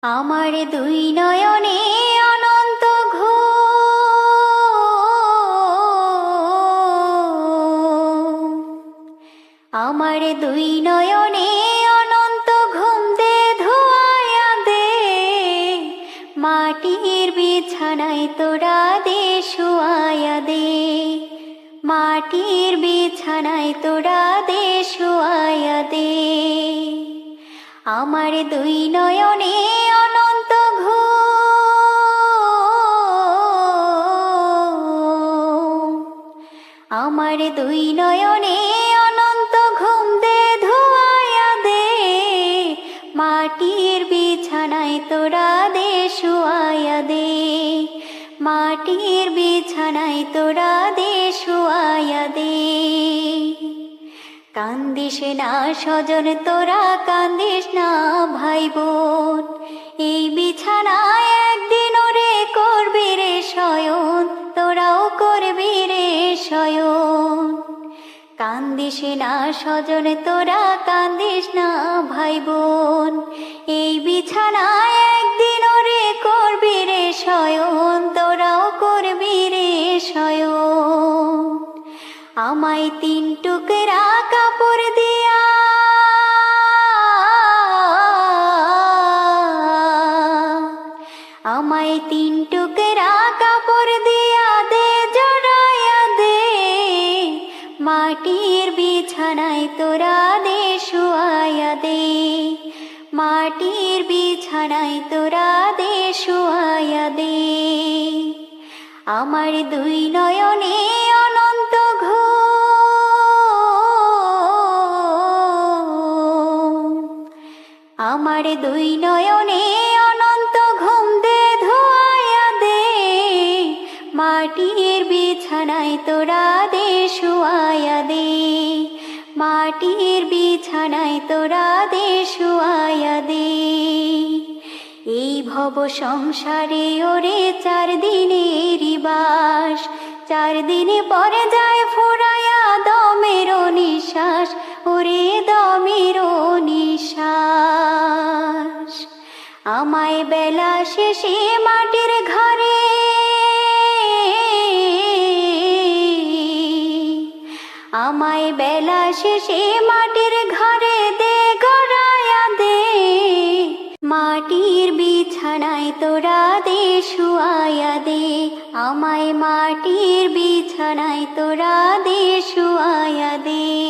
আমার দুই নয়নে অনন্ত ঘুম, আমার দুই নয়নে অনন্ত ঘুম দে ধোয়া দে, মাটির বিছানায় তোরা দে শুয়ায়া দে, মাটির বিছানায় তোরা দে শুয়ায়া দে। আমার দুই নয়নে অনন্ত ঘুম, আমার দুই নয়নে অনন্ত ঘুম দে ধোয়া দে, মাটির বিছানায় তোরা দে শুয়ায়া দে, মাটির বিছানায় তোরা দে শুয়ায়া দে। কান্দিস না স্বজন তোরা, কান্দিস না ভাই বোন, এই বিছানায় একদিন ওরে করবি রে শয়ন, তোরাও করবি রে শয়ন। কান্দিস না স্বজন তোরা, কান্দিস না ভাই বোন, এই বিছানায় একদিন ওরে করবি রে শয়ন, তোরাও করবি রে শয়ন। আমায় তিন টুকরা কাপড় দিয়া আমায় তিন টুকরা কাপড় দিয়া দে জড়ায়া দে, মাটির বিছানায় তোরা দে শুয়ায়া দে, মাটির বিছানায় তোরা দে শুয়ায়া দে। আমার দুই নয়নে অনন্ত ঘুম, আমার দুই নয়নে অনন্ত ঘুম দে ধোয়া দে, মাটির বিছানায় তোরা দে শুয়ায়া দে, মাটির বিছানায় তোরা দে শুয়ায়া দে। এই ভব সংসারে ওরে 4 দিনেরই বাস, 4 দিনে পরে যায় ফুরায়া দমের নিশ্বাস, ওরে দমের নিশ্বাস। আমায় বেলা শেষে মাটির ঘরে আমায় বেলা শেষে মাটির ঘরে দে গড়ায়া দে, মাটির বিছানায় তোরা দে শুয়ায়া দে, আমায় মাটির বিছানায় তোরা দে শুয়ায়া দে।